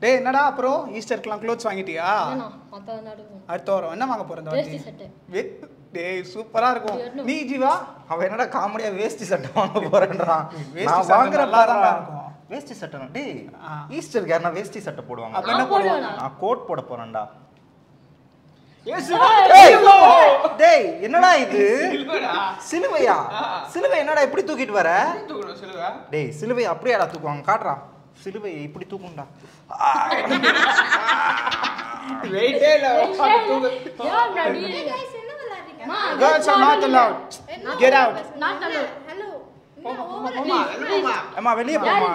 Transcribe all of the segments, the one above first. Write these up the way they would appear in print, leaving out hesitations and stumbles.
டேய் என்னடா அப்புறம் ஈஸ்டர்க்குலாம் க்ளோத்ஸ் வாங்கிட்டியா? அடுத்த வாரம் என்ன வாங்க போற? இந்த வாட்டி டேய் சூப்பரா இருக்கும். நீ ஜீவா? அவன் என்னடா காமெடியா வேஷ்டி சட்டை வாங்க போறேன்றான். வேஷ்டி சட்டை நல்லா தான் இருக்கும். வேஷ்டி சட்டை டேய் ஈஸ்டருக்கு யாரா வேஷ்டி சட்டை போடுவாங்க. அப்ப என்ன போடுவாங்க? நான் கோட் போட போறேன்டா. டேய் என்னடா இது? சிலுவையா? சிலுவை என்னடா இப்படி தூக்கிட்டு வர? டேய் சிலுவை அப்படியேடா தூக்குவாங்க, காட்றா. சிலுவை இப்படி தூக்கும்டா. வெயிட்டே இல்ல தூக்கு. Girls are not allowed. Get out. Not allowed. Hello. அம்மா வெளிய போமா.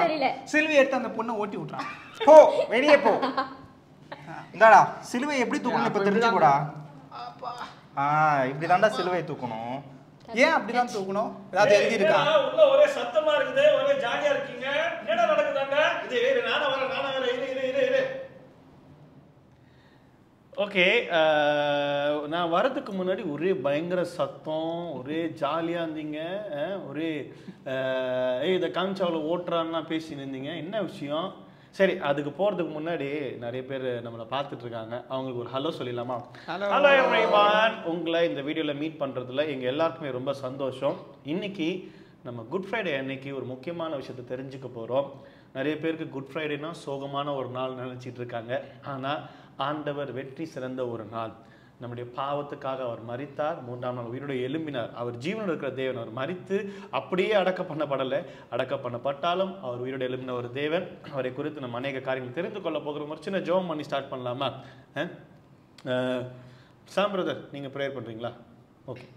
சிலுவை எடுத்து அந்த பொண்ணை ஓட்டி விட்றான். போ வெளிய போ. இந்தாடா சிலுவை எப்படி தூக்கணும் இப்ப தெரிஞ்சுக்கோடா. இப்படி தான்டா சிலுவை தூக்கணும். ஏன் அப்படிதான் தூக்கணும்? ஏதாவது எழுதி இருக்கா? உள்ள ஒரே சத்தமா இருக்குது, ஒரே ஜாலியா இருக்கீங்க. என்னடா நடக்குதாங்க? இது நானா வர இரு. ஓகே, நான் வரதுக்கு முன்னாடி ஒரே பயங்கர சத்தம், ஒரே ஜாலியாக இருந்தீங்க, ஒரே இதை காமிச்சாவில் ஓட்டுறான்னா பேசின்னு இருந்தீங்க. என்ன விஷயம்? சரி, அதுக்கு போகிறதுக்கு முன்னாடி நிறைய பேர் நம்மளை பார்த்துட்டு இருக்காங்க. அவங்களுக்கு ஒரு ஹலோ சொல்லிடலாமா? Hello everyone. உங்களை இந்த வீடியோவில் மீட் பண்ணுறதுல எங்கள் எல்லாருக்குமே ரொம்ப சந்தோஷம். இன்னைக்கு நம்ம குட் ஃப்ரைடே அன்னைக்கு ஒரு முக்கியமான விஷயத்தை தெரிஞ்சுக்க போகிறோம். நிறைய பேருக்கு குட் ஃப்ரைடேனா சோகமான ஒரு நாள் நினச்சிட்டு இருக்காங்க. ஆனால் ஆண்டவர் வெற்றி சிறந்த ஒரு நாள். நம்முடைய பாவத்துக்காக அவர் மரித்தார், 3ஆம் நாள் உயிரோடு எழும்பினார். அவர் ஜீவனோடு இருக்கிற தேவன். அவர் மரித்து அப்படியே அடக்கம் பண்ணப்படலை, அடக்கம் பண்ணப்பட்டாலும் அவர் உயிரோடு எழும்பின ஒரு தேவன். அவரை குறித்து நம்ம அநேக காரியங்கள் தெரிந்து கொள்ள போகிறோம். ஒரு சின்ன ஜெபம் பண்ணி ஸ்டார்ட் பண்ணலாமா? சாம் பிரதர், நீங்கள் ப்ரேயர் பண்ணுறீங்களா? ஓகே.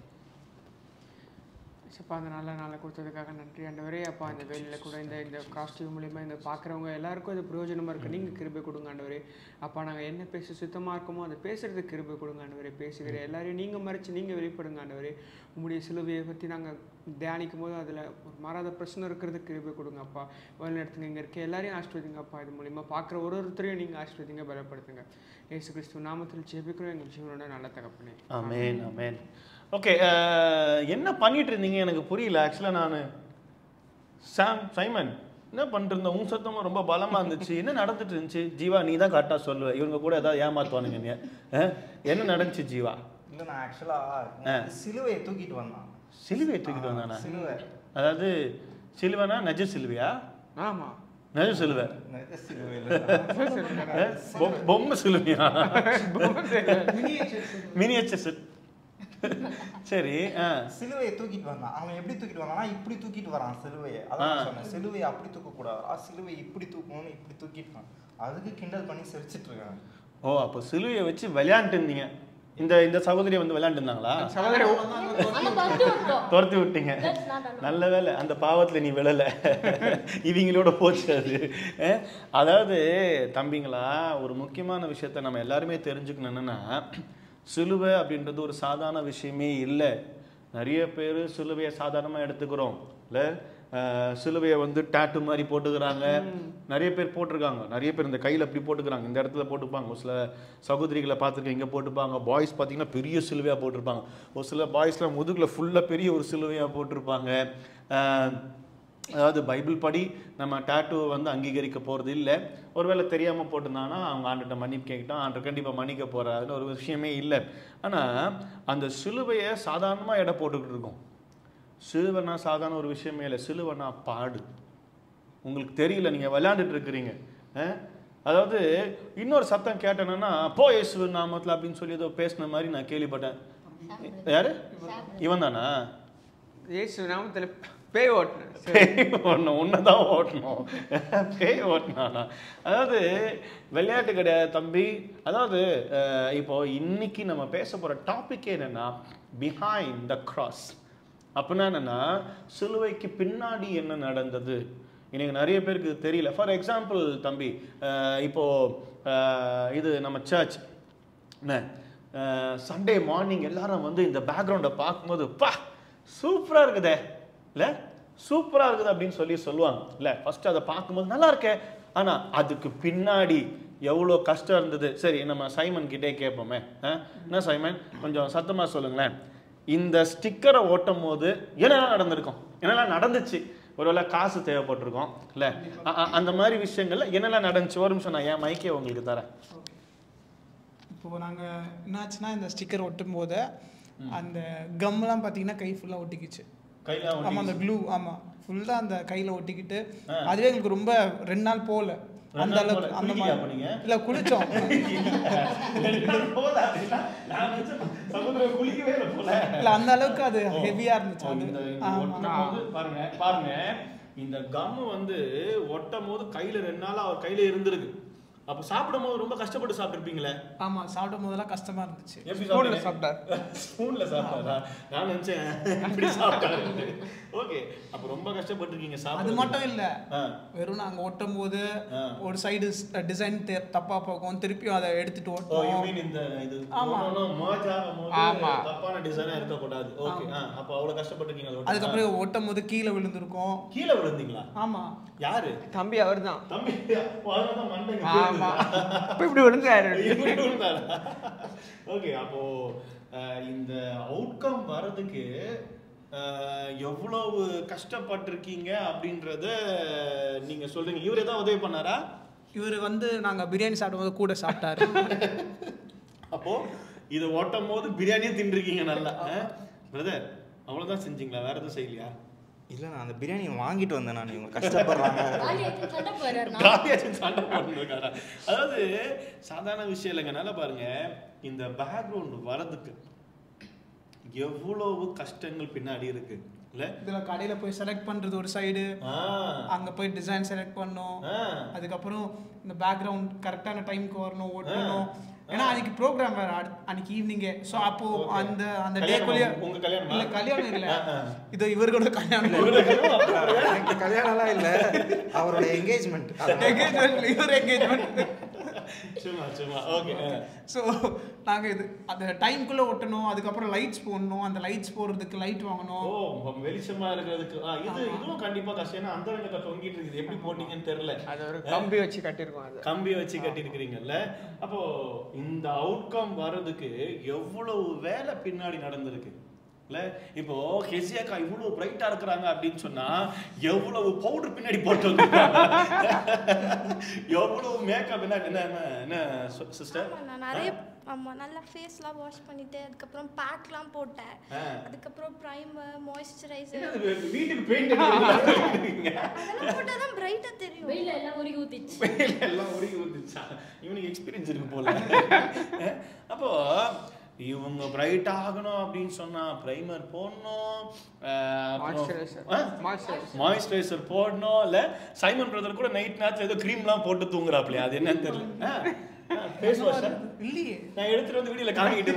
அப்பா அந்த நல்ல நாளை கொடுத்ததுக்காக நன்றி ஆண்டவரே. அப்பா இந்த வேலையில் கூட இந்த காஸ்டியூம் மூலிமா இந்த பார்க்குறவங்க எல்லாருக்கும் இது பிரயோஜனமாக இருக்குது. நீங்கள் கிருபை கொடுங்க ஆண்டவரே. அப்பா நாங்கள் என்ன பேச சுத்தமாக இருக்கோமோ அதை பேசுகிறதுக்கு கிருபை கொடுங்க ஆண்டவரே. பேசுகிற எல்லாரையும் நீங்கள் மறைச்சு நீங்கள் வெளிப்படுங்க ஆண்டவரே. உங்களுடைய சிலுவையை பற்றி நாங்கள் தியானிக்கும் போது அதில் ஒரு மாறாத பிரச்சனை இருக்கிறதுக்கு கிருபை கொடுங்க அப்பா. வழி நடத்துங்க. இங்கே இருக்க எல்லாரையும் ஆசீர்வதிங்க அப்பா. இது மூலிமா பார்க்குற ஒருத்தரையும் நீங்கள் ஆசீர்வதிங்க, பலப்படுத்துங்க. இயேசு கிறிஸ்துவ நாமத்தில் ஜெபிக்கிறோம் எங்கள் ஜீவனோட நல்ல தகப்பனே. ஆமென் ஆமென். ஓகே, என்ன பண்ணிட்டு இருந்தீங்க எனக்கு புரியல. ஆக்சுவலாக நான் சைமன் என்ன பண்ணிட்டு இருந்தேன்? உன் சத்தமும் ரொம்ப பலமாக இருந்துச்சு. என்ன நடந்துட்டு இருந்துச்சு? ஜீவா நீ தான் கரெக்டாக சொல்லுவேன். இவங்க கூட ஏதாவது ஏமாத்துவானுங்க. நீ என்ன நடந்துச்சு ஜீவா? இல்லை நான் ஆக்சுவலாக சிலுவையை தூக்கிட்டு வந்தான். சிலுவையை தூக்கிட்டு வந்தானா? சிலுவை அதாவது சிலுவைனா நெஜ சிலுவையா? ஆமாம், நெஜ சிலுவை. பொம்மை சிலுவையா? மினியேச்சர். சரி, சிலுவையை தூக்கிட்டு வந்தான். அவன் எப்படி தூக்கிட்டு வந்தானா இப்படி தூக்கிட்டு வரான் சிலுவையை. அதான் சொன்னேன், சிலுவையை அப்படி தூக்க கூடாது, சிலுவை இப்படி தூக்கணும்னு இப்படி தூக்கிட்டான். அதுக்கு கிண்டல் பண்ணி சிரிச்சிட்டு இருக்காங்க. ஓ, அப்போ சிலுவையை வச்சு விளையாண்டு இருந்தீங்க. இந்த சகோதரியை வந்து விளையாண்டு இருந்தாங்களா? துரத்தி விட்டீங்க. நல்ல வேலை, அந்த பாவத்தில் நீ விழல, இவங்களோட போச்சு அது. அதாவது தம்பிங்களா, ஒரு முக்கியமான விஷயத்த நம்ம எல்லாருமே தெரிஞ்சுக்கணும். என்னன்னா, சிலுவை அப்படின்றது ஒரு சாதாரண விஷயமே இல்லை. நிறைய பேர் சிலுவையை சாதாரணமாக எடுத்துக்கிறோம் இல்லை. சிலுவையை வந்து டாட்டு மாதிரி போட்டுக்கிறாங்க. நிறைய பேர் போட்டிருக்காங்க. நிறைய பேர் இந்த கையில் அப்படி போட்டுக்கிறாங்க, இந்த இடத்துல போட்டுப்பாங்க. ஒரு சில சகோதரிகளை பார்த்துருக்கேன், இங்கே போட்டுப்பாங்க. பாய்ஸ் பார்த்தீங்கன்னா பெரிய சிலுவையாக போட்டிருப்பாங்க. ஒரு சில பாய்ஸ்லாம் முதுகில் ஃபுல்லாக பெரிய ஒரு சிலுவையாக போட்டிருப்பாங்க. அதாவது பைபிள் படி நம்ம டாட்டூ வந்து அங்கீகரிக்க போகிறது இல்லை. ஒருவேளை தெரியாமல் போட்டிருந்தாங்கன்னா அவங்க ஆண்டுகிட்ட மன்னிப்பு கேட்கிட்டோம், ஆண்டு கண்டிப்பாக மன்னிக்க போகிறாருன்னு ஒரு விஷயமே இல்லை. ஆனால் அந்த சிலுவையை சாதாரணமாக எடை போட்டுக்கிட்டு இருக்கோம். சிலுவைனா சாதாரண ஒரு விஷயமே இல்லை. சிலுவைனா பாடு. உங்களுக்கு தெரியல, நீங்கள் விளையாண்டுட்டு இருக்கிறீங்க. அதாவது இன்னொரு சத்தம் கேட்டேன்னா போ இயேசு நாமத்தில் அப்படின்னு சொல்லி ஏதோ பேசின மாதிரி நான் கேள்விப்பட்டேன். யாரு? இவன் தானா? இயேசு நாமத்தில் பேய் ஓட்டணும். உன்னதான் ஓட்டணும். பேய் ஓட்டினானா? அதாவது விளையாட்டு கிடையாது தம்பி. அதாவது இப்போ இன்னைக்கு நம்ம பேச போற டாபிக் என்னன்னா, பிஹைண்ட் த கிராஸ். அப்படின்னா என்னன்னா, சிலுவைக்கு பின்னாடி என்ன நடந்தது. இன்னைக்கு நிறைய பேருக்கு தெரியல. ஃபார் எக்ஸாம்பிள் தம்பி, இப்போ இது நம்ம சர்ச் சண்டே மார்னிங் எல்லாரும் வந்து இந்த பேக்ரவுண்டை பார்க்கும்போது பா சூப்பராக இருக்குதே இல்லை, சூப்பராக இருக்குது அப்படின்னு சொல்லுவாங்க இல்லை. ஃபர்ஸ்ட் அதை பார்க்கும்போது நல்லா இருக்கே. ஆனால் அதுக்கு பின்னாடி எவ்வளோ கஷ்டம் இருந்தது. சரி, நம்ம சைமன் கிட்டே கேட்போமே. என்ன சைமன், கொஞ்சம் சத்தமாக சொல்லுங்களேன். இந்த ஸ்டிக்கரை ஓட்டும் போது என்னெல்லாம் நடந்திருக்கும், என்னெல்லாம் நடந்துச்சு? ஒருவேளை காசு தேவைப்பட்டிருக்கோம் இல்லை, அந்த மாதிரி விஷயங்கள்ல என்னெல்லாம் நடந்துச்சு ஒரு நிமிஷம் நான் என் மைக்கே உங்களுக்கு தரேன். இப்போது நாங்கள் என்னாச்சுன்னா இந்த ஸ்டிக்கர் ஒட்டும் போது அந்த கம்மெலாம் பார்த்தீங்கன்னா கை ஃபுல்லாக ஒட்டிக்கிச்சு. ஆமாம் அந்த க்ளூ ஆமாம் ஃபுல்லாக அந்த கையில் ஒட்டிக்கிட்டு அதுவே எங்களுக்கு ரொம்ப 2 நாள் போகல அந்த அளவுக்கு. அந்த மாதிரி இல்லை குளித்தோம் இல்லை அந்த அளவுக்கு அது ஹெவியாக இருந்துச்சு. அது பாருங்க இந்த கம் வந்து ஒட்டும் போது கையில் 2 நாள் அவர் கையில் இருந்திருக்கு. அப்போ சாப்பிடும் போது ரொம்ப கஷ்டப்பட்டு சாப்பிட்டுருப்பீங்களே? ஆமாம் சாப்பிடும் போதெல்லாம் கஷ்டமா இருந்துச்சு. ஸ்பூன்ல சாப்பிட்டார். ஸ்பூன்ல சாப்பிட்டாரா? நான் நினைச்சேன் இப்படி சாப்பிட்டாரு. ஓகே, அப்போ ரொம்ப கஷ்டப்பட்டிருக்கீங்க சாப்பிட. அது மட்டும் இல்ல, வெறும் நாங்க ஒட்டும் போது ஒரு சைடு டிசைன் தப்பா போகும், திருப்பியும் அதை எடுத்துட்டு ஓட்டணும். இந்த இது தப்பான டிசைனா இருக்க கூடாது. ஓகே, அப்போ அவ்வளவு கஷ்டப்பட்டிருக்கீங்க. அதுக்கப்புறம் ஒட்டும் போது கீழே விழுந்திருக்கோம். கீழே விழுந்தீங்களா? ஆமா. யாரு? தம்பி அவர்தான். தம்பி அவர்தான் மண்டைங்க. ஆமா, இப்படி விழுந்தாரு. இப்படி விழுந்தாரு. ஓகே, அப்போ இந்த அவுட்கம் வரதுக்கு எவ்வளவு கஷ்டப்பட்டிருக்கீங்க அப்படின்றத நீங்க சொல்றீங்க. இவர் ஏதாவது உதவி பண்ணாரா? இவர் வந்து நாங்க பிரியாணி சாப்பிடும்போது கூட சாப்பிட்டாரு. அப்போ இதை ஓட்டும் போது பிரியாணியே தின்றுருக்கீங்க நல்லா. பிரதர் அவ்வளவுதான் செஞ்சீங்களா? வேற எதுவும் செய்யலையா? இல்லை, நான் அந்த பிரியாணியை வாங்கிட்டு வந்தேன். நான் இவங்க கஷ்டப்படுறாங்க. அதாவது சாதாரண விஷயம் இல்லைங்க. நல்லா பாருங்க, இந்த பேக்ரவுண்ட் வரதுக்கு எவ்வளவு கஷ்டங்கள் பின்னாடி இருக்கு இல்ல? இதுல கடையில போய் செலக்ட் பண்றது ஒரு சைடு, அங்க போய் டிசைன் செலக்ட் பண்ணணும், அதுக்கப்புறம் இந்த பேக்ரவுண்ட் கரெக்டான டைம்க்கு வரணும், ஓட்டணும். ஏன்னா அன்னைக்கு ப்ரோக்ராம் வேற அன்னைக்கு ஈவினிங்கே. ஸோ அப்போ அந்த அந்த டேக்குள்ளே உங்க கல்யாணம் இல்லை, கல்யாணம் இல்லை, இது இவர்களோட கல்யாணம். கல்யாணம்லாம் இல்லை, அவரோட என்கேஜ்மெண்ட். இவர் என்கேஜ்மெண்ட். ஓகே. ஸோ நாங்கள் இது அந்த டைம்குள்ளே ஒட்டணும், அதுக்கப்புறம் லைட்ஸ் போடணும், அந்த லைட்ஸ் போடுறதுக்கு லைட் வாங்கணும். ஓ, வெளிச்சமா இருக்கிறதுக்கு இதுவும் கண்டிப்பா கஷ்டம். ஏன்னா அந்த ரெண்டு தொங்கிட்டு இருக்குது, எப்படி போட்டீங்கன்னு தெரியல. அது ஒரு கம்பி வச்சு கட்டிருக்கோம். அது கம்பி வச்சு கட்டிருக்கிறீங்கல்ல. அப்போ இந்த அவுட்கம் வர்றதுக்கு எவ்வளவு வேலை பின்னாடி நடந்திருக்கு இல்ல? இப்போ ஹெசியாக்கா இவ்வளவு பிரைட்டா இருக்கிறாங்க அப்படின்னு சொன்னா எவ்வளவு பவுடர் பின்னாடி போட்டு வந்திருக்காங்க, எவ்வளவு மேக்கப். என்ன சிஸ்டர்? நிறைய ஆமா, நல்லா ஃபேஸ்லாம் வாஷ் பண்ணிட்டு அதுக்கப்புறம் பேக்லாம் போட்டேன். அதுக்கப்புறம் பிரைமர், மாய்ஸ்சரைசர். வீட்டுக்கு பெயிண்ட் அடிக்கிறீங்க, அதெல்லாம் போட்டா தான் பிரைட்டா தெரியும். வெயில்ல எல்லாம் உருகி ஊத்திச்சு. எல்லாம் உருகி ஊத்திச்சா? இவனுக்கு எக்ஸ்பீரியன்ஸ் இருக்கு போல. அப்போ இவங்க பிரைட் ஆகணும் அப்படின்னு சொன்னா பிரைமர் போடணும், மாய்ஸ்சரைசர் போடணும். இல்ல சைமன் பிரதர் கூட நைட் நேரத்துல ஏதோ கிரீம்லாம் போட்டு தூங்குறாப்லையா? அது என்னன்னு தெரியல. ஃபேஸ் வாஷ் இல்லையே, நான் எடுத்துட்டு வந்து வீடியோல காமிக்கிட்டு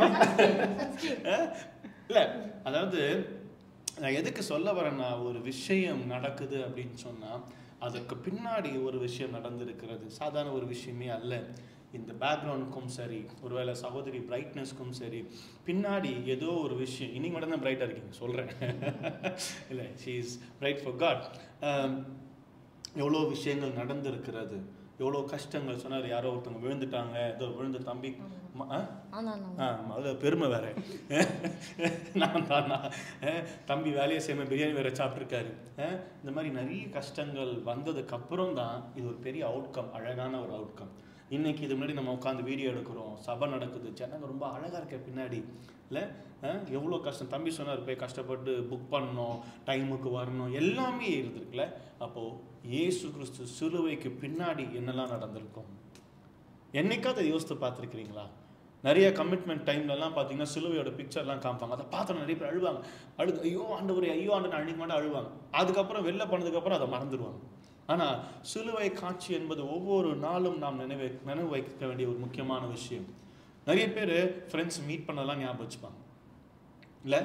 இல்ல. அதாவது நான் எதுக்கு சொல்ல வரேன்னா, ஒரு விஷயம் நடக்குது அப்படின்னு சொன்னா அதுக்கு பின்னாடி ஒரு விஷயம் நடந்திருக்கிறது. சாதாரண ஒரு விஷயமே அல்ல. இந்த பேக்ரவுண்டுக்கும் சரி, ஒருவேளை சகோதரி பிரைட்னஸ்க்கும் சரி, பின்னாடி ஏதோ ஒரு விஷயம். இன்னைக்கு மட்டும் தான் பிரைட்டாக இருக்கீங்க சொல்கிறேன் இல்லை, she is bright for God. எவ்வளோ விஷயங்கள் நடந்திருக்கிறது, எவ்வளோ கஷ்டங்கள். சொன்னார் யாரோ ஒருத்தவங்க விழுந்துட்டாங்க, ஏதோ விழுந்த தம்பி. அது பெருமை வேற. நான் தானா தம்பி வேலையை செய்ய பிரியாணி வேற சாப்பிட்ருக்காரு. இந்த மாதிரி நிறைய கஷ்டங்கள் வந்ததுக்கு அப்புறம் தான் இது ஒரு பெரிய அவுட்கம், அழகான ஒரு அவுட்கம். இன்னைக்கு இது முன்னாடி நம்ம உட்காந்து வீடியோ எடுக்கிறோம், சபை நடக்குது, ஜனங்க ரொம்ப அழகாக இருக்க பின்னாடி இல்லை? எவ்வளோ கஷ்டம். தம்பி சொன்னார், போய் கஷ்டப்பட்டு புக் பண்ணணும், டைமுக்கு வரணும், எல்லாமே இருந்திருக்குல்ல. அப்போது இயேசு கிறிஸ்து சிலுவைக்கு பின்னாடி என்னெல்லாம் நடந்திருக்கும் என்னைக்காவது யோசித்து பார்த்துருக்கிறீங்களா? நிறைய கமிட்மெண்ட் டைம்லலாம் பார்த்தீங்கன்னா சிலுவையோட பிக்சர்லாம் காமிப்பாங்க. அதை பார்த்து நிறைய பேர் அழுவாங்க. ஐயோ ஆண்டவரே, ஐயோ ஆண்டு அன்னைக்கு மட்டும் அழுவாங்க. அதுக்கப்புறம் வெளில பண்ணதுக்கப்புறம் அதை மறந்துடுவாங்க. ஆனால் சிலுவை காட்சி என்பது ஒவ்வொரு நாளும் நாம் நினைவு வைக்க வேண்டிய ஒரு முக்கியமான விஷயம். நிறைய பேர் ஃப்ரெண்ட்ஸ் மீட் பண்ணலாம் ஞாபகம் வச்சுப்பாங்க இல்லை?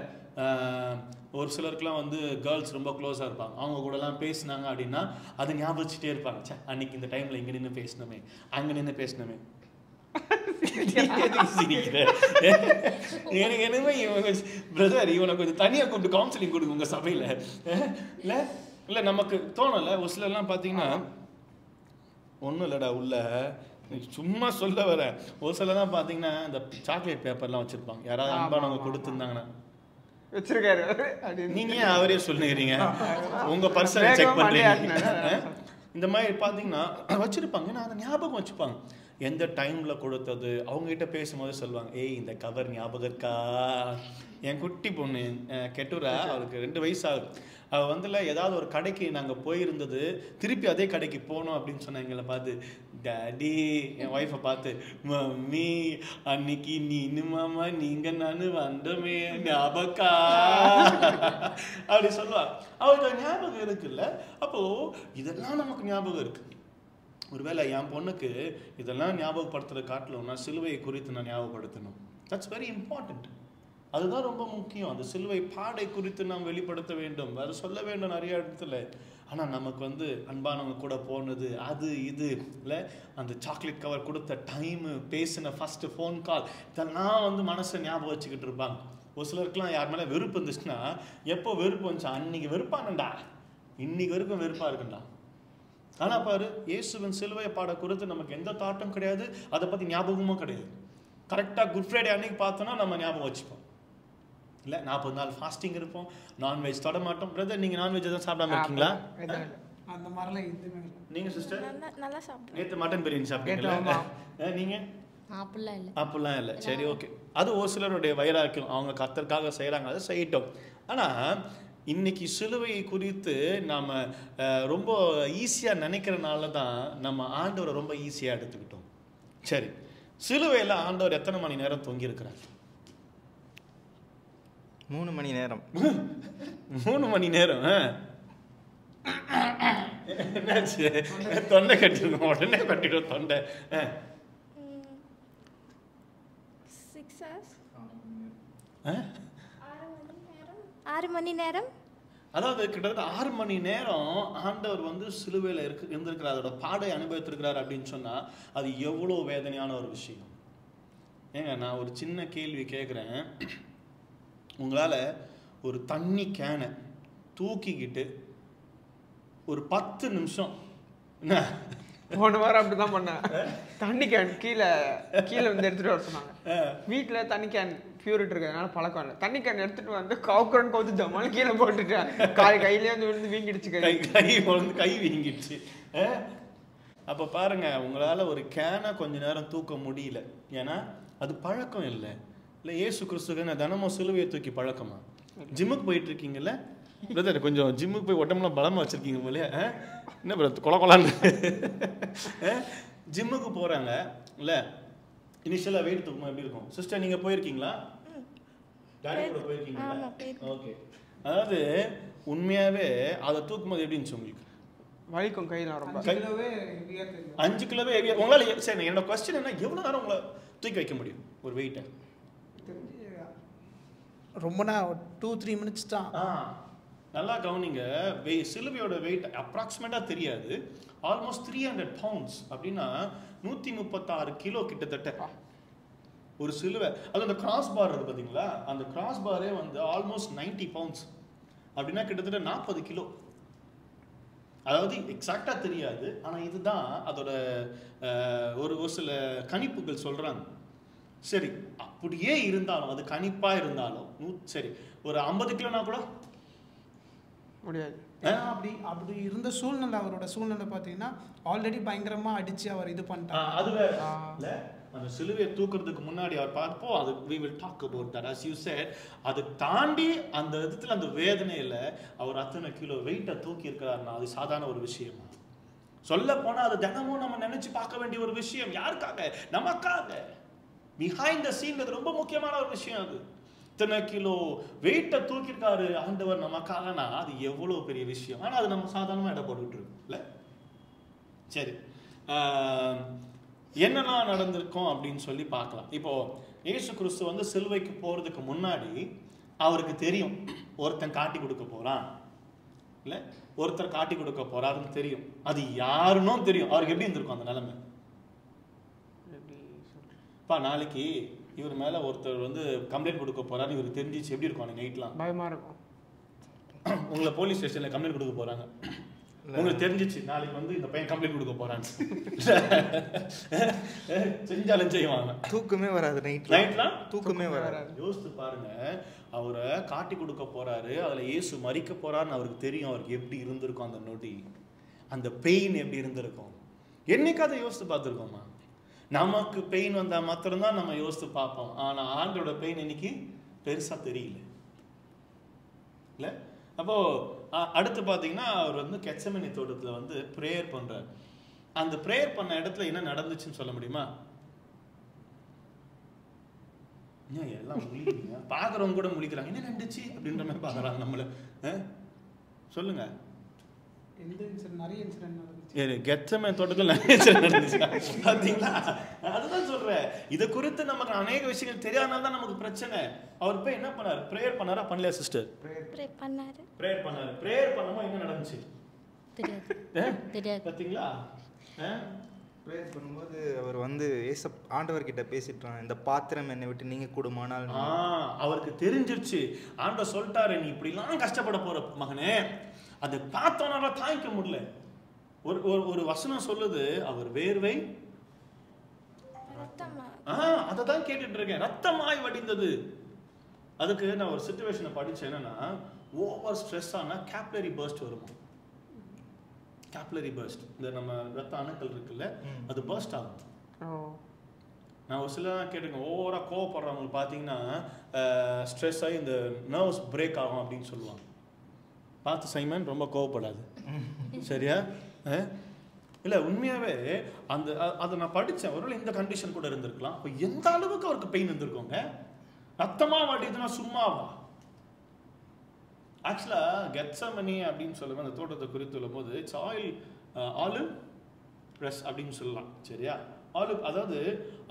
ஒரு சிலருக்குலாம் வந்து கேர்ள்ஸ் ரொம்ப க்ளோஸாக இருப்பாங்க, அவங்க கூடலாம் பேசினாங்க அப்படின்னா அது ஞாபகம் வச்சுட்டே இருப்பாங்க. சே, அன்னைக்கு இந்த டைமில் இங்கே நின்று பேசினோமே, அங்கே நின்று பேசினோமே. எனக்கு என்னமே இவங்க பிரதர், இவனை கொஞ்சம் தனியாக கூப்பிட்டு கவுன்சிலிங் கொடுங்க உங்கள் சபையில் இல்லை? இல்லை, நமக்கு தோணலை. ஒரு சிலர்லாம் பார்த்தீங்கன்னா ஒன்றும் இல்லைடா உள்ள சும்மா சொல்ல வரேன். ஒரு சிலர்லாம் பார்த்தீங்கன்னா இந்த சாக்லேட் பேப்பர்லாம் வச்சுருப்பாங்க, யாராவது அன்பானவங்க கொடுத்துருந்தாங்கன்னா வச்சிருக்காரு நீங்க ஏன் அவரே சொல்லுகிறீங்க? உங்க பர்சனல் செக் பண்றீங்க. இந்த மாதிரி பாத்தீங்கன்னா வச்சிருப்பாங்க. ஏன்னா அதை ஞாபகம் வச்சுப்பாங்க. எந்த டைம்ல கொடுத்தது அவங்க கிட்ட பேசும்போது சொல்லுவாங்க, ஏய் இந்த கவர் ஞாபகம் இருக்கா? என் குட்டி பொண்ணு கெட்டுரா, அவளுக்கு 2 வயசு ஆகுது. அவள் வந்துல ஏதாவது ஒரு கடைக்கு நாங்கள் போயிருந்தது, திருப்பி அதே கடைக்கு போனோம் அப்படின்னு சொன்னாங்க. எங்களை பார்த்து டாடி, என் ஒய்ஃபை பார்த்து மம்மி அன்னைக்கு நீனு மாமா நீங்க நானு வந்தோமே ஞாபகா அப்படி சொல்லுவா. அவளுக்கு ஞாபகம் இருக்குல்ல. அப்போ இதெல்லாம் நமக்கு ஞாபகம் இருக்கு. ஒருவேளை என் பொண்ணுக்கு இதெல்லாம் ஞாபகப்படுத்துற காட்டிலும் நான் சிலுவையை குறித்து நான் ஞாபகப்படுத்தணும். That's very important. அதுதான் ரொம்ப முக்கியம். அந்த சிலுவை பாடை குறித்து நாம் வெளிப்படுத்த வேண்டும், அதை சொல்ல வேண்டும் நிறைய இடத்துல. ஆனால் நமக்கு அன்பானவங்க கூட போனது, அது இது இல்லை, அந்த சாக்லேட் கவர் கொடுத்த டைமு, பேசின ஃபர்ஸ்ட் ஃபோன் கால், இதெல்லாம் மனசை ஞாபகம் வச்சுக்கிட்டு இருப்பாங்க. ஒரு சிலருக்குலாம் யார் மேலே வெறுப்பு இருந்துச்சுன்னா, எப்போ வெறுப்பு வந்துச்சா அன்னைக்கு வெறுப்பானண்டா, இன்னைக்கு வரைக்கும் வெறுப்பாக இருக்குண்டா. ஆனால் பாரு, இயேசுவின் சிலுவை பாட குறித்து நமக்கு எந்த தாட்டும் கிடையாது, அதை பற்றி ஞாபகமும் கிடையாது. கரெக்டாக குட் ஃப்ரைடே அன்னைக்கு பார்த்தோன்னா நம்ம ஞாபகம் வச்சுப்போம். இல்லை 40 நாள் ஃபாஸ்டிங் இருப்போம், நான்வெஜ் தொட மாட்டோம். பிரதர், நீங்கள் நான்வெஜ் எதுவும் சாப்பிடாம இருக்கீங்களா? அந்த மாதிரிலாம் எதுவுமே இல்லை. நீங்கள் சிஸ்டர் நல்லா சாப்பிடுவேன். நேற்று மட்டன் பிரியாணி சாப்பிட்டீங்களா? நீங்கள் அப்படிலாம் இல்லை. சரி, ஓகே. அது ஒரு சிலருடைய வைராக்கியம், அவங்க கர்த்தருக்காக செய்கிறாங்க, அதை செய்யட்டும். ஆனால் இன்னைக்கு சிலுவை குறித்து நாம் ரொம்ப ஈஸியாக நினைக்கிறனால தான் நம்ம ஆண்டவரை ரொம்ப ஈஸியாக எடுத்துக்கிட்டோம். சரி, சிலுவையில் ஆண்டவர் எத்தனை மணி நேரம் தொங்கியிருக்கிறார்? 3 மணி நேரம். 3 மணி நேரம். என்னாச்சு? தொண்டை கட்டிடும், உடனே கட்டிடும் தொண்டை. 6 மணி நேரம். அதாவது கிட்டத்தட்ட 6 மணி நேரம் ஆண்டவர் சிலுவையில் இருந்திருக்கிறார், அதோட பாடை அனுபவித்திருக்கிறார் அப்படின்னு சொன்னா அது எவ்வளோ வேதனையான ஒரு விஷயம். ஏங்க, நான் ஒரு சின்ன கேள்வி கேட்குறேன். உங்களால் ஒரு தண்ணி கேனை தூக்கிக்கிட்டு ஒரு 10 நிமிஷம், என்ன போன வாரம் அப்படிதான் பண்ணேன். தண்ணி கேன் கீழே எடுத்துட்டு வர சொன்னாங்க. வீட்டில் தண்ணி கேன் பியூரிட் இருக்கிறதுனால பழக்கம் இல்லை. தண்ணி கேன் எடுத்துட்டு கவுக்குறன் கவுத்து ஜமால் கீழே போட்டுட்டேன். கையிலே விழுந்து வீங்கிடுச்சு, கை வீங்கிடுச்சு. அப்போ பாருங்க, உங்களால் ஒரு கேனை கொஞ்ச நேரம் தூக்க முடியல, ஏன்னா அது பழக்கம் இல்லை. இல்லை இயேசு கிறிஸ்துக்கு தினமும் சிலுவையை தூக்கி பழக்கமா? ஜிம்முக்கு போயிட்டு இருக்கீங்கல்ல பிரதர், கொஞ்சம் ஜிம்முக்கு போய் உடம்புலாம் பலமாக வச்சுருக்கீங்க போல. என்ன பிரதர் கொலான்னு ஜிம்முக்கு போகிறாங்க இல்லை, இனிஷியலாக வெயிட் தூக்குமா எப்படி இருக்கும்? சிஸ்டர், நீங்கள் போயிருக்கீங்களா? டாடி கூட போயிருக்கீங்களா? ஓகே. அதாவது உண்மையாகவே அதை தூக்கும்போது எப்படி இருந்துச்சு உங்களுக்கு? வலிக்கும் கையில் ரொம்ப. 5 கிலோவே ஹெவியாக உங்களால்? சரி, என்னோட கொஸ்டின் என்ன, எவ்வளோ நேரம் உங்களை தூக்கி வைக்க முடியும் ஒரு வெயிட்டை? ரொம்ப நேரம் 2-3 மினிட்ஸ் தான். நல்லா கவனிங்க. சிலுவையோட வெயிட் அப்ராக்சிமேட்டாக தெரியாது, ஆல்மோஸ்ட் 300 பவுண்ட்ஸ். அப்படின்னா 136 கிலோ கிட்டத்தட்ட ஒரு சிலுவை. அது அந்த கிராஸ் பார் இருக்கு பார்த்தீங்களா, அந்த கிராஸ் பாரே ஆல்மோஸ்ட் 90 பவுண்ட்ஸ். அப்படின்னா கிட்டத்தட்ட 40 கிலோ. அதாவது எக்ஸாக்டாக தெரியாது, ஆனால் இதுதான் அதோட ஒரு சில கணிப்புகள் சொல்கிறாங்க. சரி, அப்படியே இருந்தாலும், அது கணிப்பாக இருந்தாலும் சரி, ஒரு 50 கிலோனா கூட முடியாது. அப்படி இருந்த சூழ்நிலை, அவரோட சூழ்நிலை பார்த்தீங்கன்னா ஆல்ரெடி பயங்கரமாக அடித்து அவர் இது பண்ணிட்டார். அது வேற. அந்த சிலுவையை தூக்குறதுக்கு முன்னாடி அவர் பார்ப்போம், அது we will talk about that as you said. அதை தாண்டி அந்த விதத்தில் அந்த வேதனையில் அவர் அத்தனை கிலோ வெயிட்டை தூக்கி இருக்கிறாருன்னா அது சாதாரண ஒரு விஷயமா? சொல்ல போனால் அது தினமும் நம்ம நினைச்சு பார்க்க வேண்டிய ஒரு விஷயம். யாருக்காக? நமக்காக. பிஹைண்ட் த சீன் அது ரொம்ப முக்கியமான ஒரு விஷயம். அது இத்தனை கிலோ வெயிட்டை தூக்கியிருக்காரு ஆண்டவர் நமக்காகனா அது எவ்வளோ பெரிய விஷயம். ஆனால் அது நம்ம சாதாரணமாக இடம் போட்டுக்கிட்டு இருக்கோம் இல்லை? சரி, என்னெல்லாம் நடந்திருக்கும் அப்படின்னு சொல்லி பார்க்கலாம். இப்போ இயேசு கிறிஸ்து சிலுவைக்கு போகிறதுக்கு முன்னாடி அவருக்கு தெரியும் ஒருத்தன் காட்டி கொடுக்க போகிறான் இல்லை, ஒருத்தர் காட்டி கொடுக்க போறாருன்னு தெரியும். அது யாருன்னும் தெரியும். அவருக்கு எப்படி இருந்திருக்கும் அந்த நிலைமை? நாளைக்கு இவர் மேல ஒருத்தர் கம்ப்ளைண்ட் கொடுக்க போறாரு, இவருக்கு தெரிஞ்சிச்சு, எப்படி இருக்கும் அந்த நைட்லாம்? பயமா இருக்கும். உங்களை போலீஸ் ஸ்டேஷன்ல கம்ப்ளைண்ட் கொடுக்க போறாங்க, உங்களுக்கு தெரிஞ்சிச்சு நாளைக்கு வந்து இந்த பையன் கம்ப்ளைண்ட் கொடுக்க போறான்னு. செஞ்சாலும் செய்வாங்க. தூக்கமே வராது நைட்லாம் தூக்கமே வராது. யோசித்து பாருங்க, அவரை காட்டி கொடுக்க போறாரு, அதுல இயேசு மரிக்க போறாருன்னு அவருக்கு தெரியும். அவருக்கு எப்படி இருந்திருக்கும் அந்த நொடி, அந்த பெயின் எப்படி இருந்திருக்கும். என்னைக்காவது யோசித்து பார்த்துருக்கோமா? நமக்கு பெயின் வந்தா மாத்திரம்தான் நம்ம யோசித்து பார்ப்போம். ஆனா ஆண்டோட பெயின் இன்னைக்கு பெருசா தெரியல இல்ல. அப்போ அடுத்து பாத்தீங்கன்னா அவர் வந்து கெத்செமனே தோட்டத்துல வந்து பிரேயர் பண்றாரு. அந்த பிரேயர் பண்ண இடத்துல என்ன நடந்துச்சுன்னு சொல்ல முடியுமா? எல்லாம் முழிக்கிறீங்க, பாக்குறவங்க கூட முழிக்கிறாங்க, என்ன நடந்துச்சு அப்படின்ற மாதிரி பாக்குறாங்க நம்மள. சொல்லுங்க. நிறைய இன்சிடென்ட் நடந்துச்சு. கெத்செமனே தோட்டத்துல நிறைய இன்சிடென்ட் நடந்துச்சு பாத்தீங்களா? அதுதான் சொல்றேன். இதை குறித்து நமக்கு அநேக விஷயங்கள் தெரியாதனால தான் நமக்கு பிரச்சனை. அவர் போய் என்ன பண்ணாரு? பிரேயர் பண்ணாரா பண்ணலையா சிஸ்டர்? ப்ரே பண்ணாரு. பிரேயர் பண்ணும்போது என்ன நடந்துச்சு தெரியாது. பாத்தீங்களா? பிரேயர் பண்ணும்போது அவர் வந்து ஆண்டவர்கிட்ட பேசிட்டான், இந்த பாத்திரம் என்னை விட்டு நீங்க கூடுமானால். அவருக்கு தெரிஞ்சிருச்சு. ஆண்டவர் சொல்லிட்டாரு, நீ இப்படிலாம் கஷ்டப்பட போற மகனே, அதை பார்த்தோன்னால தாங்கிக்க முடியல. ஒரு வசனம் சொல்லுது, அவர் வேர்வை அததான் கேட்டுட்டு இருக்கேன், ரத்தமாய் வடிந்தது. அதுக்கு நான் ஒரு சிச்சுவேஷனை படிச்சேன். என்னன்னா, ஓவர் ஸ்ட்ரெஸ் ஆனா கேப்லரி பர்ஸ்ட் வருமா? கேப்லரி பர்ஸ்ட், இந்த நம்ம ரத்த அணுக்கள் இருக்குல்ல, அது பர்ஸ்ட் ஆகும். நான் ஒரு சில கேட்டிருக்கேன், ஓவரா கோவப்படுறவங்க பார்த்தீங்கன்னா ஸ்ட்ரெஸ் ஆகி இந்த நர்வ்ஸ் பிரேக் ஆகும் அப்படின்னு சொல்லுவாங்க. பார்த்து சைமன், ரொம்ப கோவப்படாது சரியா? இல்லை, உண்மையாகவே அந்த அதை நான் படித்தேன். ஒருவேளை இந்த கண்டிஷன் கூட இருந்திருக்கலாம். இப்போ எந்த அளவுக்கு அவருக்கு பெயின் இருந்திருக்கோங்க. ரத்தமாக வாட்டிதுன்னா சும்மாவா? ஆக்சுவலாக கெத்செமனே அப்படின்னு சொல்லுவோம் அந்த தோட்டத்தை குறித்து சொல்லும் போது, இட்ஸ் ஆலிவ் ப்ரெஸ் அப்படின்னு சொல்லலாம் சரியா? ஆலிவ், அதாவது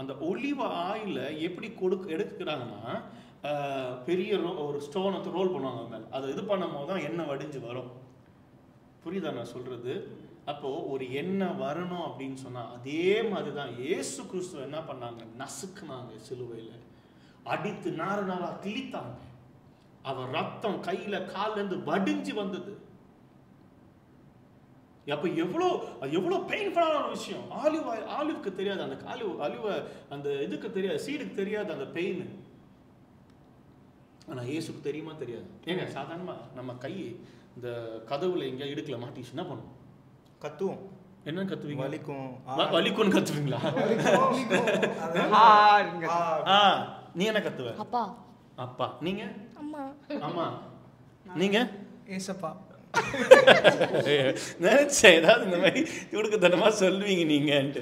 அந்த ஒலிவ ஆயில எப்படி எடுக்கிறாங்கன்னா, பெரிய ஒரு ஸ்டோன் வந்து ரோல் பண்ணுவாங்க மேலே, அதை இது பண்ணும் போது தான் எண்ணெய் வடிஞ்சு வரும். புரியுதா நான் சொல்றது? அப்போ ஒரு எண்ணெய் வரணும் அப்படின்னு சொன்னா அதே மாதிரிதான் இயேசு கிறிஸ்து என்ன பண்ணாங்க? நசுக்குனாங்க, சிலுவையில அடித்து நாறு நாளா கிழித்தாங்க. அவர் ரத்தம் கையில கால்ல இருந்து வடிஞ்சு வந்தது. அப்ப எவ்வளவு பெயின்ஃபுல்லான ஒரு விஷயம். ஆலிவுக்கு தெரியாது, அந்த ஆலிவ அந்த இதுக்கு தெரியாது, சீடுக்கு தெரியாது அந்த பெயின். ஆனா இயேசுக்கு தெரியுமா? தெரியாது. ஏங்க, சாதாரணமா நம்ம கை இந்த கதவுல எங்க இடுக்கல மாட்டிச்சு என்ன பண்ணும்? கத்துவோம். என்ன கத்துவீங்க? வலிக்கும் கத்துவீங்களா? நீ என்ன கத்துவ? அப்பா. அப்பா. நீங்க? அம்மா. அம்மா. நீங்க? ஏசப்பா. நினைச்சேன் ஏதாவது இந்த மாதிரி துடுக்குத்தனமா சொல்லுவீங்க நீங்கன்ட்டு.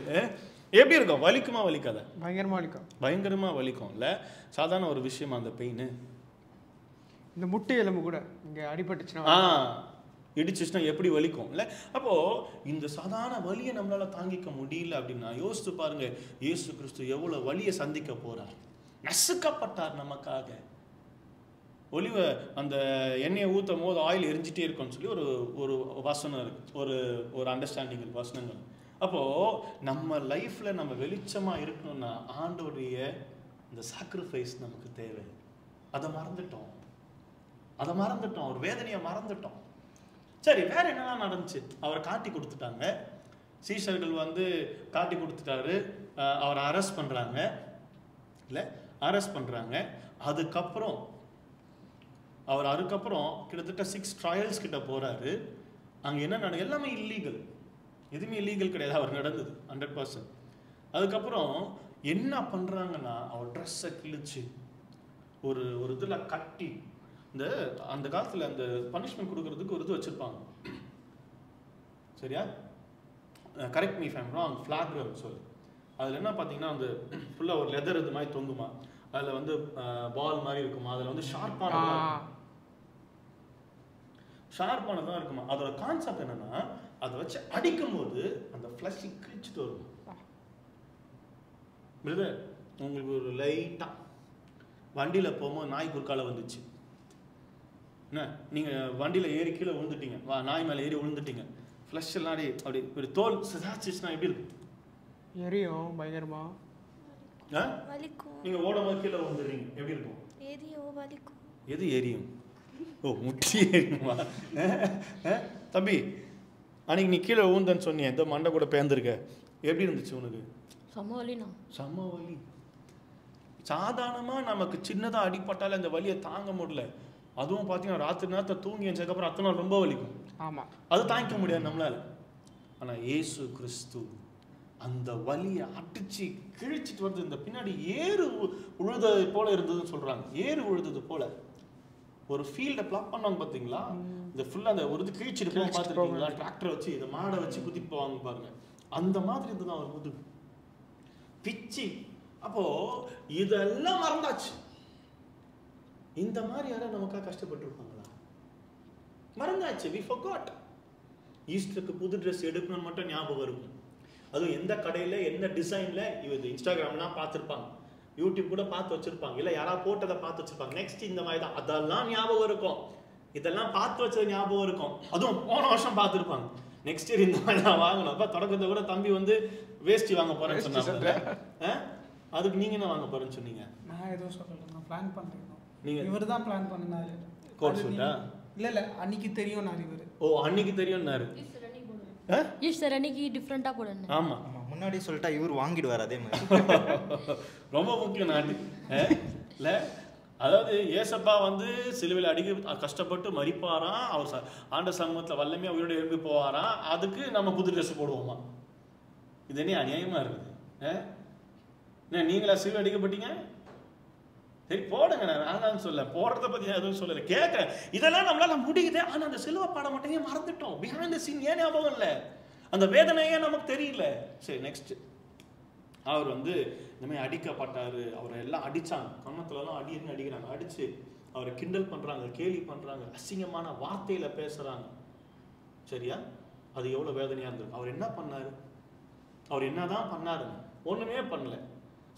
எப்படி இருக்கும்? வலிக்குமா வலிக்காத? பயங்கரமா வலிக்கும் இல்ல? சாதாரண ஒரு விஷயமா அந்த பெயின்? இந்த முட்டை எலும்பு கூட இங்க அடிபட்டுச்சுன்னா இடிச்சுச்சுன்னா எப்படி வலிக்கும் இல்ல? அப்போ இந்த சாதாரண வலியை நம்மளால தாங்கிக்க முடியல அப்படின்னா யோசிச்சு பாருங்க, இயேசு கிறிஸ்து எவ்வளவு வலியை சந்திக்க போறார். நசுக்கப்பட்டார் நமக்காக. ஒலிவ அந்த எண்ணெயை ஊற்றும் போது ஆயில் எரிஞ்சிட்டே இருக்கும்னு சொல்லி ஒரு வசனம் இருக்கு, ஒரு அண்டர்ஸ்டாண்டிங் வசனங்கள். அப்போ நம்ம லைஃப்ல நம்ம வெளிச்சமா இருக்கணும்னா ஆண்டோடைய இந்த சாக்ரிஃபைஸ் நமக்கு தேவை. அதை மறந்துட்டோம். ஒரு வேதனையை மறந்துட்டோம். சரி, வேற என்னெல்லாம் நடந்துச்சு? அவரை காட்டி கொடுத்துட்டாங்க, சீஷர்கள் வந்து காட்டி கொடுத்துட்டாரு, அவரை அரெஸ்ட் பண்றாங்க இல்ல? அரெஸ்ட் பண்றாங்க. அதுக்கப்புறம் கிட்டத்தட்ட 6 ட்ரையல்ஸ் கிட்ட போறாரு. அங்க என்ன நடக்குது? எல்லாமே இல்லீகல், எதுவுமே இல்லீகல் கிடையாது. அவர் நடந்தது 100%. அதுக்கப்புறம் என்ன பண்றாங்கன்னா, அவர் ட்ரெஸ்ஸை கிழிச்சு ஒரு இதுல கட்டி, அந்த காலத்துல அந்த பனிஷ்மெண்ட் கொடுக்கறதுக்கு ஒரு இது வச்சிருப்பாங்க சரியா? Correct me if I am wrong, fulcrum சொல்லு. அதுல என்ன பாத்தீங்கன்னா, அந்த ஃபுல்லா ஒரு லெதர் இது மாதிரி தொங்குமா, அதுல வந்து பால் மாதிரி இருக்குமா, அதுல வந்து ஷார்ப்பானதான் இருக்குமா. அதோட கான்செப்ட் என்னன்னா, அதை வச்சு அடிக்கும் போது அந்த ஃபிளஷ் கிழிச்சிட்டு வரும். உங்களுக்கு ஒரு லைட்டா வண்டியில போகும்போது நாய் குறுக்கால வந்துச்சு, என்ன நீங்க வண்டியில ஏறி கீழே விழுந்துட்டீங்க, நாய் மேல ஏறி விழுந்துட்டீங்க, ஃபிளஷ் எல்லாம் அப்படி ஒரு தோல் சிதாச்சுன்னா எப்படி இருக்கும்? எரியும் பயங்கரமா. நீங்க ஓடும்போது கீழே விழுந்துடுறீங்க, எப்படி இருக்கும்? எது எரியும்? ஓ, முட்டி எரியுமா? தம்பி, அன்னைக்கு நீ கீழே ஊந்தன்னு சொன்னிய இந்த மண்டை கூட பேர்ந்துருக்க, எப்படி இருந்துச்சு உனக்கு? செம்ம வலிண்ணா. செம்ம வலி. சாதாரணமாக நமக்கு சின்னதாக அடிப்பட்டாலே அந்த வலியை தாங்க முடியல. அதுவும் பார்த்தீங்கன்னா ராத்திரி நேரத்தை தூங்கி எழுந்ததுக்கப்புறம் அத்தனை நாள் ரொம்ப வலிக்கும். ஆமாம், அது தாங்கிக்க முடியாது நம்மளால. ஆனால் இயேசு கிறிஸ்து அந்த வலியை அடிச்சு கிழிச்சிட்டு வருது. இந்த பின்னாடி ஏறு உழுதது போல இருந்ததுன்னு சொல்றாங்க. ஏறு உழுதது போல ஒரு ஃபீல்டை பிளாக் பண்ணுவாங்க பார்த்தீங்களா, இந்த ஃபுல்லாக அந்த ஒரு கிழிச்சிட்டு போக பார்த்துருக்கீங்களா, டிராக்டரை வச்சு இந்த மாடை வச்சு குத்தி போவாங்க பாருங்க, அந்த மாதிரி இருந்தது அவர் முதுகு பிச்சு. அப்போ இதெல்லாம் மறந்தாச்சு. இந்த மாதிரி யாரும் நமக்காக கஷ்டப்பட்டு இருப்பாங்களா? மறந்தாச்சு. we forgot. ஈஸ்டருக்கு புது ட்ரெஸ் எடுக்கணும்னு மட்டும் ஞாபகம் இருக்கும். அதுவும் எந்த கடையில் என்ன டிசைனில் இது இன்ஸ்டாகிராம்லாம் பார்த்துருப்பாங்க, யூடியூப் கூட பார்த்து வச்சுருப்பாங்க, இல்லை யாராவது போட்டதை பார்த்து வச்சுருப்பாங்க. நெக்ஸ்ட் இந்த மாதிரி தான், அதெல்லாம் ஞாபகம் இருக்கும். இதெல்லாம் பார்த்து வச்சது ஞாபகம் இருக்கும். அதுவும் போன வருஷம் பார்த்துருப்பாங்க. நெக்ஸ்ட் இயர் இந்த மாதிரி நான் வாங்கணும். அப்போ தொடக்கத்தை கூட தம்பி வந்து வேஷ்டி வாங்க போகிறேன்னு சொன்னாங்க. அதுக்கு நீங்கள் என்ன வாங்க போகிறேன்னு சொன்னீங்க? நான் எதுவும் சொல்லலை, நான் பிளான் பண்ணுறேன். நீங்கள் இவர் தான் பிளான் பண்ணினாரு. கோட் சூட்டா? இல்லை அன்னைக்கு தெரியும் நான் இவர். ஓ அன்னைக்கு தெரியும்னாரு. ஈஸ்டர் அன்னைக்கு டிஃப்ரெண்ட்டாக போடணும். ஆமா முன்னாடி சொல்லிட்டா இவர் வாங்கிடுவார் அதே மாதிரி. ரொம்ப முக்கியம் நாட்டு இல்லை. அதாவது ஏசப்பா வந்து சிலுவையில் அடிக்க கஷ்டப்பட்டு மரிப்பாராம், அவர் ஆண்ட சமூகத்தில் வல்லமையாக உயிரோடு எழுப்பி போவாராம். அதுக்கு நம்ம புது ட்ரெஸ் போடுவோமா? இது என்ன அநியாயமாக இருக்குது? நீங்களா சிலுவை அடிக்கப்பட்டீங்க? சரி போடுங்க, நான் வேணான்னு சொல்ல, போடுறத பற்றி எதுவும் சொல்லலை, கேட்குறேன். இதெல்லாம் நம்மளால முடியுது. ஆனால் அந்த சிலுவை பாடம் மட்டும் மறந்துட்டோம். பிஹைண்ட் த சீன் ஏன் ஞாபகம் இல்லை? அந்த வேதனையே நமக்கு தெரியல. சரி நெக்ஸ்ட், அவர் வந்து இந்த மாதிரி அடிக்கப்பட்டாரு. அவரை எல்லாம் அடிச்சாங்க, கன்னத்துலலாம் அடின்னு அடிக்கிறாங்க, அடிச்சு அவரை கிண்டல் பண்றாங்க, கேலி பண்றாங்க, அசிங்கமான வார்த்தையில பேசுறாங்க. சரியா? அது எவ்வளவு வேதனையா இருந்திருக்கும். அவர் என்ன பண்ணாரு? அவர் என்னதான் பண்ணாரு? ஒண்ணுமே பண்ணல.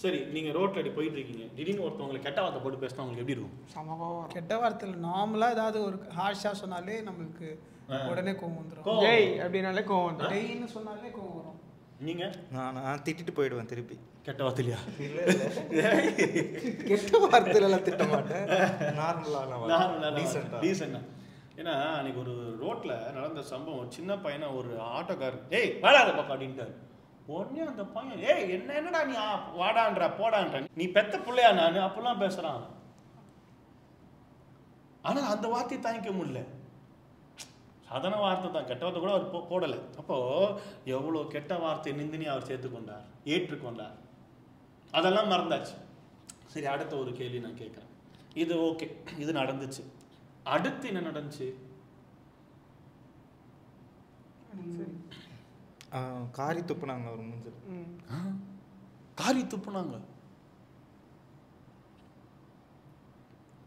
சரி, நீங்க ரோட்ல அடி போயிட்டு இருக்கீங்க, திடீர்னு ஒருத்தவங்களை கெட்ட வார்த்தை போட்டு பேசினா உங்களுக்கு எப்படி இருக்கும்? சமகம். கெட்ட வார்த்தையில் நார்மலாக ஏதாவது ஒரு ஹார்ஷா சொன்னாலே நம்மளுக்கு உடனே கோவம் வந்துடும். ஜெய் அப்படின்னாலே கோவம் வந்துடும். டெய்ன்னு சொன்னாலே கோவம் வரும். நீங்க? நான் திட்டிட்டு போயிடுவேன் திருப்பி. கெட்ட வார்த்தையா? கெட்ட வார்த்தையில திட்ட மாட்டேன், டீசெண்டா. ஏன்னா அன்னைக்கு ஒரு ரோட்ல நடந்த சம்பவம், சின்ன பையனை ஒரு ஆட்டோக்காரர் ஏய் வாடாத பாப்பா அப்படின்ட்டாரு. உடனே அந்த பையன் ஏய் என்னடா நீ வாடான்ற போடான்ற, நீ பெத்த பிள்ளையா நான் அப்பெல்லாம் பேசுறான். ஆனா அந்த வார்த்தையை தாங்கிக்க முடியல. சாதாரண வார்த்தை தான், கெட்ட வார்த்தை கூட அவர் போடலை. அப்போ எவ்வளோ கெட்ட வார்த்தை நிந்தினி அவர் சேர்த்துக்கொண்டார், ஏற்றுக்கொண்டார். அதெல்லாம் மறந்தாச்சு. சரி, அடுத்த ஒரு கேள்வி நான் கேட்குறேன். இது ஓகே, இது நடந்துச்சு. அடுத்து என்ன நடந்துச்சு? காரி துப்புனாங்க ஒரு மூஞ்சு. காரி துப்புனாங்க.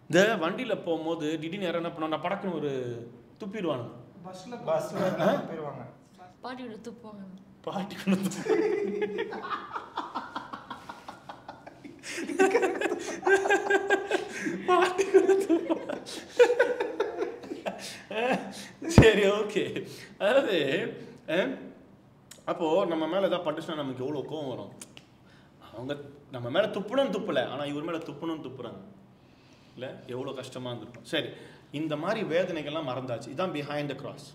இந்த வண்டியில போகும்போது திடீர்னு யாரும் என்ன பண்ணுவாங்க, படக்குன்னு ஒரு துப்பிடுவானுங்க. பஸ்ல போயிடுவாங்க, பாட்டி விட துப்புவாங்க. பாட்டி சரி ஓகே. அதாவது அப்போ நம்ம மேல ஏதாவது பட்டுச்சுன்னா நமக்கு எவ்வளவு கோவம் வரும். அவங்க நம்ம மேல துப்புணும் துப்பல, ஆனா இவர் மேல துப்புணும் துப்புறாங்க இல்ல, எவ்வளவு கஷ்டமா இருந்திருக்கும். சரி, இந்த மாதிரி வேதனைகள்லாம் மறந்தாச்சு. இதான் பிஹைண்ட் த கிராஸ்.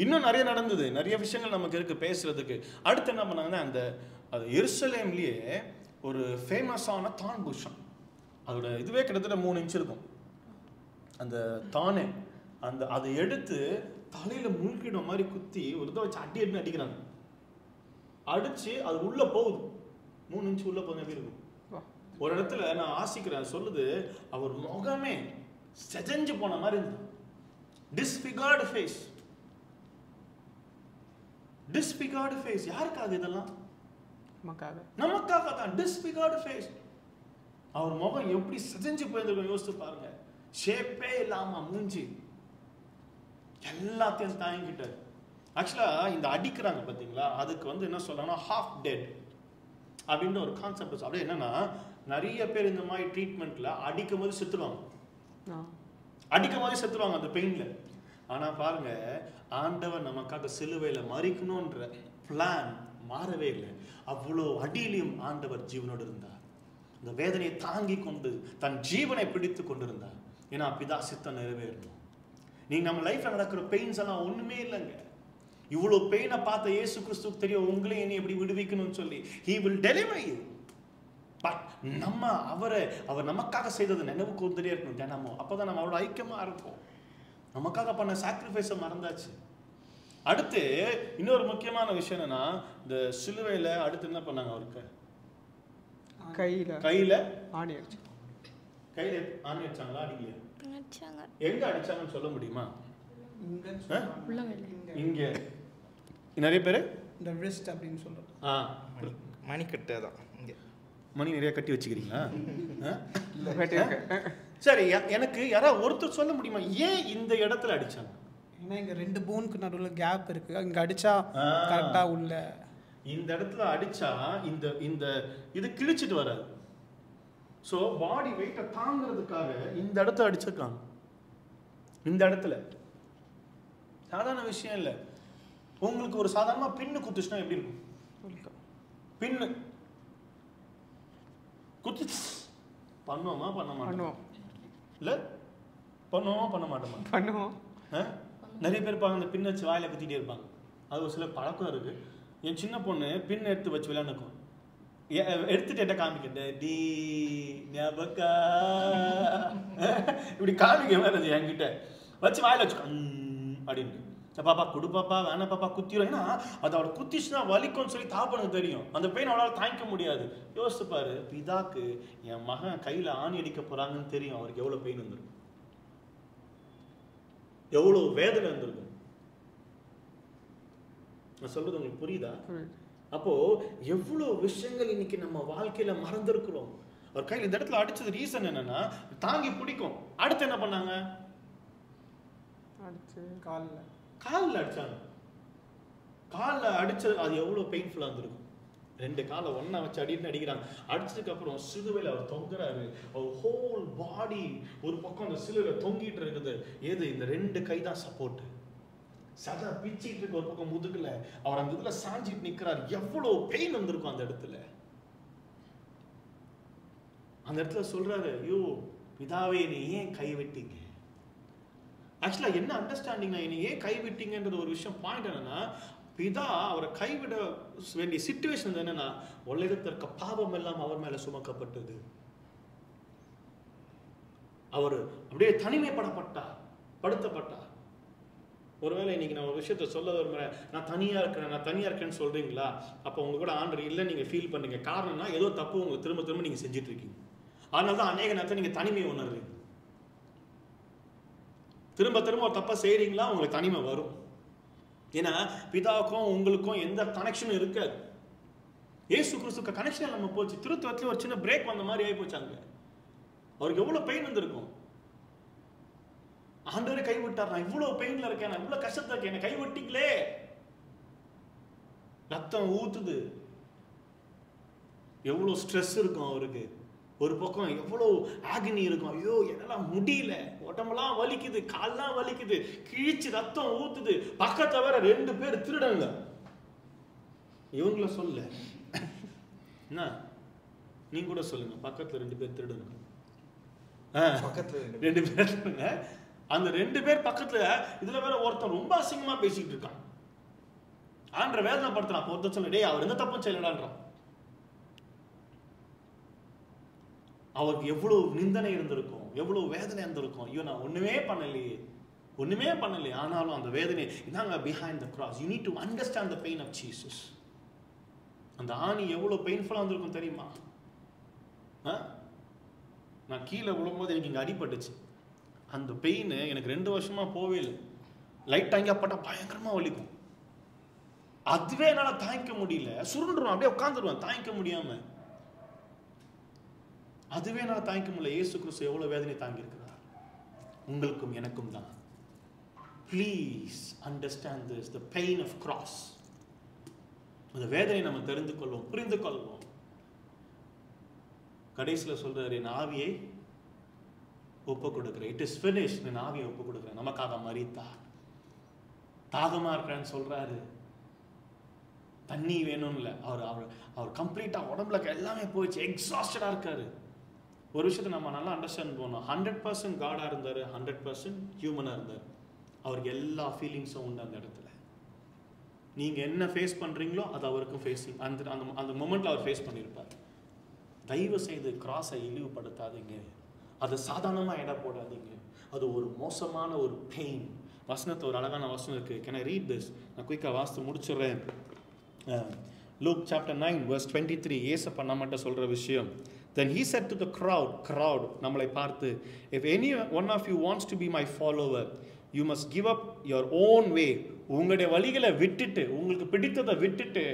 இன்னும் நிறைய நடந்தது, நிறைய விஷயங்கள் நமக்கு இருக்கு பேசுறதுக்கு. அடுத்து என்ன பண்ணாங்கன்னா, அந்த அது எருசலேம்லயே ஒரு ஃபேமஸான தான் புஷம், அதோட இதுவே கிட்டத்தட்ட 3 இன்ச் இருக்கும் அந்த தானே. அந்த அதை எடுத்து தலையில முழுக்கிட மாதிரி குத்தி ஒரு இதை வச்சு அடி அடிக்கிறாங்க. அடிச்சு அது உள்ள போகுது, 3 இன்ச் உள்ள போகுது. எப்படி இருக்கும்? ஒரு இடத்துல நான் ஆசிக்கிறேன் சொல்லுது, அவர் முகமே செஞ்சு போன மாதிரி இருந்தது. டிஸ்பிகார்டு ஃபேஸ், டிஸ்பிகார்டு ஃபேஸ். யாருக்காக இதெல்லாம்? நமக்காக தான். டிஸ்பிகார்டு ஃபேஸ். அவர் முகம் எப்படி செஞ்சு போயிருந்திருக்கும் யோசிச்சு பாருங்க. ஷேப்பே இல்லாம மூஞ்சி எல்லாத்தையும் தாங்கிட்டாரு. ஆக்சுவலா இந்த அடிக்கிறாங்க பாத்தீங்களா, அதுக்கு வந்து என்ன சொல்றாங்கன்னா ஹாஃப் டெட் அப்படின்ற ஒரு கான்செப்ட். அப்படியே என்னன்னா, நிறைய பேர் இந்த மாதிரி ட்ரீட்மெண்ட்ல அடிக்கும் போது செத்துருவாங்க, அடிக்கும் போது செத்துருவாங்க அந்த பெயின்ல. ஆனா பாருங்க, ஆண்டவர் நமக்காக சிலுவையில மரிக்கணும்ன்ற பிளான் மாறவே இல்லை. அவ்வளோ அடியிலையும் ஆண்டவர் ஜீவனோடு இருந்தார். இந்த வேதனையை தாங்கி கொண்டு தன் ஜீவனை பிடித்து கொண்டிருந்தார். ஏன்னா பிதா சித்தம் நிறைவேறணும். நீங்க நம்ம லைஃப்ல நடக்கிற பெயின்ஸ் எல்லாம் ஒண்ணுமே இல்லைங்க. இவ்வளோ பெயினை பார்த்த இயேசு கிறிஸ்துவுக்கு தெரியும் உங்களே என்னை எப்படி விடுவிக்கணும்னு சொல்லி. He will deliver you. But நம்ம அவர் நமக்காக செய்தது நினைவு கூர்ந்துட்டே இருக்கணும் தினமும். அப்போதான் நம்ம அவ்வளோ ஐக்கியமாக இருப்போம். நமக்காக பண்ண சாக்ரிஃபைஸை மறந்தாச்சு. அடுத்து இன்னொரு முக்கியமான விஷயம் என்னன்னா, இந்த சிலுவையில் அடுத்து என்ன பண்ணாங்க அவருக்கு? கையில ஆணி அடிச்சு. கையில ஆணி அடிச்சாங்களா? அடிக்கலையா? அடிச்சாங்க. எங்க அடிச்சாங்கன்னு சொல்ல முடியுமா? இங்க நிறைய பேர் இந்த wrist அப்படின்னு சொல்றோம். மணிக்கட்டு தான் இங்க. மணி நிறைய கட்டி வச்சுக்கிறீங்களா? சரி, எனக்கு யாராவது ஒருத்தர் சொல்ல முடியுமா ஏன் இந்த இடத்துல அடிச்சாங்க? ஏன்னா இங்க 2 போனுக்கு நடுவில் கேப் இருக்கு. அங்க அடிச்சா கரெக்டா உள்ள இந்த இடத்துல அடிச்சா இந்த இந்த இது கிழிச்சிட்டு வராது. ஸோ பாடி வெயிட்டை தாங்கிறதுக்காக இந்த இடத்துல அடிச்சிருக்காங்க. இந்த இடத்துல சாதாரண விஷயம் இல்லை. உங்களுக்கு ஒரு சாதாரணமாக பின்னு குத்துச்சுன்னா எப்படி இருக்கும்? பின்னு குத்து பண்ணுவோமா பண்ண மாட்டோம்? இல்லை பண்ணுவோமா பண்ண மாட்டோமா? பண்ணுவோம். நிறைய பேர் பாருங்க அந்த பின் வச்சு வாயில குத்திட்டே இருப்பாங்க. அது ஒரு சில பழக்கம் இருக்கு. என் சின்ன பொண்ணு பின் எடுத்து வச்சு விளையாண்டுக்கும். எடுத்துட்டு என்ன காமிக்கிட்ட டி ஞாபகா இப்படி காமிக்க மாதிரி என்கிட்ட வச்சு வாயில வச்சு அப்படின்னு. பாப்பா கொடு பாப்பா, வேணா பாப்பா குத்திரும். ஏன்னா அது அவளை குத்திச்சுன்னா வலிக்கும்னு சொல்லி தாப்பனுக்கு தெரியும். அந்த பெயின் அவளால் தாங்கிக்க முடியாது. யோசிச்சு பாரு, பிதாக்கு என் மகன் கையில ஆணி அடிக்க போறாங்கன்னு தெரியும். அவருக்கு எவ்வளவு பெயின் வந்துருக்கும், எவ்வளவு வேதனை இருந்திருக்கும். நான் சொல்றது உங்களுக்கு புரியுதா? அப்போ எவ்வளவு விஷயங்கள் இன்னைக்கு நம்ம வாழ்க்கையில மறந்துருக்கிறோம். ஒரு கையில் இந்த இடத்துல அடிச்சது ரீசன் என்னன்னா தாங்கி பிடிக்கும். அடுத்து என்ன பண்ணாங்க? காலில் அடிச்சாங்க. காலில் அடிச்சது அது எவ்வளவு பெயின்ஃபுல்லா இருந்திருக்கும். 2 காலை ஒன்னா வச்சு அடிக்கிறாங்க. அடிச்சதுக்கு அப்புறம் சிலுவையில் அவர் தொங்குறாரு. அவர் ஹோல் பாடி ஒரு பக்கம் அந்த சிலுவையில் தொங்கிட்டு இருக்குது. ஏது இந்த 2 கை தான் சப்போர்ட். சதை பிச்சிட்டு இருக்கு ஒரு பக்கம் முதுகுல. அவர் அந்த இதுல சாஞ்சிட்டு நிக்கிறார். எவ்வளவு பெயின் வந்திருக்கும் அந்த இடத்துல. அந்த இடத்துல சொல்றாரு, ஐயோ பிதாவே நீ ஏன் கைவிட்டீங்க? ஆக்சுவலா என்ன அண்டர்ஸ்டாண்டிங், என்னை ஏன் கைவிட்டீங்கன்றது ஒரு விஷயம். பாயிண்ட் என்னன்னா, பிதா அவரை கைவிட வேண்டிய சிச்சுவேஷன் என்னன்னா, உலகத்திற்கு பாவம் எல்லாம் அவர் மேல சுமக்கப்பட்டது. அவர் அப்படியே தனிமைப்படப்பட்டார், படுத்தப்பட்டார். ஒருவேளை இன்னைக்கு நான் ஒரு விஷயத்த சொல்ல விரும்புறேன், நான் தனியா இருக்கேன்னு சொல்றீங்களா? அப்போ உங்க கூட ஆண்டவர் இல்லை நீங்க ஃபீல் பண்ணுங்க. காரணம்னா ஏதோ தப்பு உங்களுக்கு திரும்ப திரும்ப நீங்க செஞ்சுட்டு இருக்கீங்க. அதனாலதான் அநேக நேரத்தை நீங்க தனிமையை உணர்றீங்க. திரும்ப திரும்ப ஒரு தப்பா செய்யறீங்களா, உங்களுக்கு தனிமை வரும். ஏன்னா பிதாவுக்கும் உங்களுக்கும் எந்த கனெக்ஷனும் இருக்காது. ஏசு கிறிஸ்துக்கு கனெக்ஷன் நம்ம போச்சு. திருத்துவத்துல ஒரு சின்ன பிரேக் வந்த மாதிரி ஆகி போச்சாங்க. அவருக்கு எவ்வளவு பெயின் வந்திருக்கும். ஆண்டவரே கைவிட்டார், நான் இவ்வளவு பெயின்ல இருக்கேன், நான் இவ்வளவு கஷ்டத்துல இருக்கேன், என்னை கைவிட்டீங்களே. ரத்தம் ஊத்துது. எவ்வளவு ஸ்ட்ரெஸ் இருக்கும் அவருக்கு. ஒரு பக்கம் எவ்வளவு ஆகனி இருக்கும். ஐயோ என்னெல்லாம் முடியல, உடம்பெல்லாம் வலிக்குது, கால்லாம் வலிக்குது, கிழிச்சு ரத்தம் ஊத்துது. பக்கத்துல வேற 2 பேர் திருடங்க. இவங்கள சொல்ல என்ன, நீங்க கூட சொல்லுங்க, பக்கத்துல 2 பேர் திருடங்க. பக்கத்துல 2 பேர் திருடுங்க. அந்த 2 பேர் பக்கத்துல இதுல வேற ஒருத்தன் ரொம்ப அசிங்கமா பேசிட்டு இருக்கான். ஆண்ட வேதனை படுத்துறான். ஒருத்தர் சொல்ல, டேய் அவர் எந்த தப்பும் செய்யலடான்றான். அவருக்கு எவ்வளவு நிந்தனை இருந்திருக்கும், எவ்வளவு வேதனை இருந்திருக்கும். ஐயோ நான் ஒண்ணுமே பண்ணலையே. ஆனாலும் அந்த வேதனை இதாங்க behind the cross. You need to understand the pain of Jesus. அந்த ஆணி எவ்வளவு பெயின்ஃபுல்லா இருந்திருக்கும் தெரியுமா? நான் கீழே விழும்போது எனக்கு இங்க அடிபட்டுச்சு. அந்த பெயின் எனக்கு 2 வருஷமா போவே இல்லை. லைட் தாங்கப்பட்டா பயங்கரமா வலிக்கும். அதுவே என்னால தாங்கிக்க முடியல. சுருண்டுருவேன், அப்படியே உட்காந்துருவேன் தாங்கிக்க முடியாம. அதுவே என்னால தாங்கிக்க முடியல. இயேசு கிறிஸ்து எவ்வளவு வேதனை தாங்கி இருக்கிறார். உங்களுக்கும் எனக்கும் தான். Please understand this, the pain of cross. அந்த வேதனை நம்ம தெரிந்து கொள்வோம், புரிந்து கொள்வோம். கடைசியில சொல்றாரு, என் ஆவியை ஒப்பு கொடுக்கிறேன். It is finished. என் ஆவியை ஒப்பு கொடுக்கிறேன். நமக்காக மரித்தார். தாகமா இருக்கிறேன்னு சொல்றாரு. தண்ணி வேணும்னு இல்லை, அவர் கம்ப்ளீட்டா உடம்புல எல்லாமே போயிடுச்சு, எக்ஸாஸ்டடா இருக்காரு. ஒரு விஷயத்தை நம்ம நல்லா அண்டர்ஸ்டாண்ட் பண்ணணும். 100% காடா இருந்தாரு, 100% ஹியூமனா இருந்தார். அவருக்கு எல்லா ஃபீலிங்ஸும் உண்டு அந்த இடத்துல. நீங்கள் என்ன ஃபேஸ் பண்ணுறீங்களோ அது அவருக்கும் ஃபேஸிங் அந்த அந்த அந்த மொமெண்ட்டில் அவர் ஃபேஸ் பண்ணியிருப்பார். தயவு செய்து கிராஸை இழிவுபடுத்தாதீங்க, அதை சாதாரணமாக இடம் போடாதீங்க. அது ஒரு மோசமான ஒரு பெயின். வசனத்தை ஒரு அழகான வசனம் இருக்குது. Can I read this? நான் குயிக்காக வாசித்து முடிச்சிடுறேன். Luke chapter 9 verse 23 ஏசப்பா நம்மகிட்ட சொல்கிற விஷயம். Then he said to the crowd நம்மளை பார்த்து, if any one of you wants to be my follower, you must give up your own way. உங்களுடைய வழிகளை விட்டுட்டு, உங்களுக்கு பிடித்ததை விட்டுட்டு,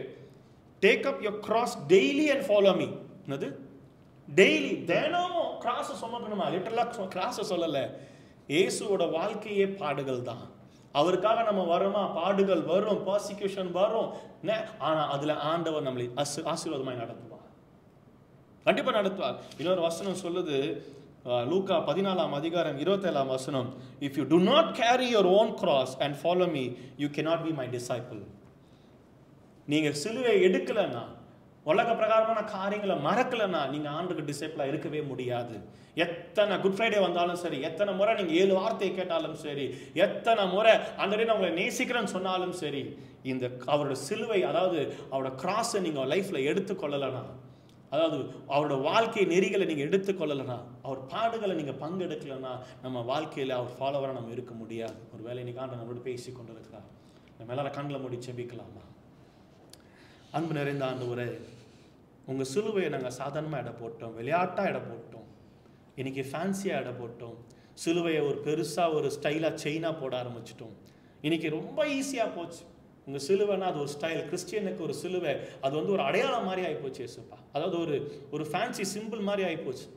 take up your cross daily and follow me. என்னது? Daily, தினமும் கிராஸை சுமக்கணுமா? லிட்டரலாக கிராஸை சொல்லலை. இயேசுவோட வாழ்க்கையே பாடுகள் தான். அவருக்காக நம்ம வரோமா? பாடுகள் வரும், பர்சிக்யூஷன் வரும். ஆனால் அதில் ஆண்டவர் நம்மளை ஆசீர்வாதமாய் நடத்துவார், கண்டிப்பாக நடத்துவார். இன்னொரு வசனம் சொல்லுது, லூக்கா 14:27 if you do not carry your own cross and follow me, you cannot be my disciple. நீங்கள் சிலுவை எடுக்கலைன்னா, உலக பிரகாரமான காரியங்களை மறக்கலைன்னா நீங்கள் ஆண்டுக்கு டிசைப்பிளாக இருக்கவே முடியாது. எத்தனை குட் ஃப்ரைடே வந்தாலும் சரி, எத்தனை முறை நீங்கள் 7 வார்த்தையை கேட்டாலும் சரி, எத்தனை முறை அந்த நான் உங்களை நேசிக்கிறேன்னு சொன்னாலும் சரி, இந்த அவரோட சிலுவை, அதாவது அவரோட கிராஸை நீங்கள் லைஃப்பில் எடுத்துக்கொள்ளலைன்னா, அதாவது அவரோட வாழ்க்கை நெறிகளை நீங்கள் எடுத்துக்கொள்ளலைன்னா, அவர் பாடுகளை நீங்கள் பங்கெடுக்கலைன்னா, நம்ம வாழ்க்கையில் அவர் ஃபாலோவராக நம்ம இருக்க முடியாது. ஒரு வேலை இன்னைக்கு ஆண்டு நம்மளோட பேசி கொண்டு இருக்கிறார். நம்ம எல்லாரும் கண்களை மூடி ஜெபிக்கலாமா? அன்பு நிறைந்த ஆண்டவரே, உங்கள் சிலுவையை நாங்கள் சாதாரணமாக இடம் போட்டோம், விளையாட்டாக இடம் போட்டோம், இன்றைக்கி ஃபேன்சியாக இடம் போட்டோம். சிலுவையை ஒரு பெருசாக ஒரு ஸ்டைலாக செயினாக போட ஆரம்பிச்சிட்டோம். இன்றைக்கி ரொம்ப ஈஸியாக போச்சு. உங்கள் சிலுவைனா அது ஒரு ஸ்டைல். கிறிஸ்டியனுக்கு ஒரு சிலுவை அது ஒரு அடையாளம் மாதிரி ஆகிப்போச்சு ஏசப்பா. அதாவது ஒரு ஃபேன்சி சிம்பிள் மாதிரி ஆகிப்போச்சு.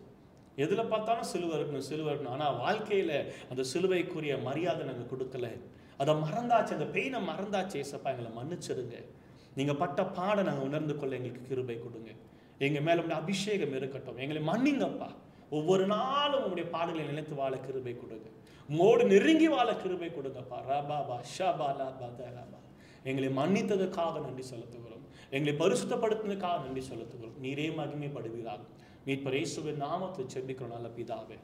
எதில் பார்த்தாலும் சிலுவை இருக்கணும், சிலுவை இருக்கணும். ஆனால் வாழ்க்கையில் அந்த சிலுவைக்குரிய மரியாதை நாங்கள் கொடுக்கல. அதை மறந்தாச்சு, அந்த பெயினை மறந்தாச்சு ஏசப்பா. எங்களை மன்னிச்சிடுங்க. நீங்கள் பட்ட பாட நாங்கள் உணர்ந்து கொள்ள எங்களுக்கு கிருபை கொடுங்க. எங்கள் மேலே உங்களுடைய அபிஷேகம் இருக்கட்டும். எங்களை மன்னிங்கப்பா. ஒவ்வொரு நாளும் உங்களுடைய பாடலை நினைத்து வாழ கிருபை கொடுங்க. உங்களோடு நெருங்கி வாழ கிருபை கொடுங்கப்பா. ரபாபா ஷபாலா பதரபா. எங்களை மன்னித்ததுக்காக நன்றி செலுத்துகிறோம். எங்களை பரிசுத்தப்படுத்தினதுக்காக நன்றி செலுத்துகிறோம். நீரே மகிமைப்படுவீராக. மீட்பர் இயேசுவின் நாமத்தில் ஜெபிக்கிறோம் நல்ல பிதாவே.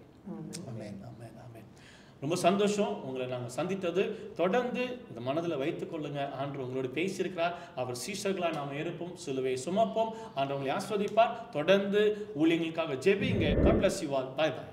ஆமென், ஆமென், ஆமென். ரொம்ப சந்தோஷம் உங்களை நாங்கள் சந்தித்தது. தொடர்ந்து இந்த மனதில் வைத்துக் கொள்ளுங்க. ஆண்டவர் உங்களோடு பேசியிருக்கிறார். அவர் சீஷர்களாக நாம் இருப்போம், சிலுவையை சுமப்போம். ஆண்டவர் உங்களை ஆஸ்வதிப்பார். தொடர்ந்து ஊழியங்களுக்காக ஜெபிங்க. God bless you all. Bye bye.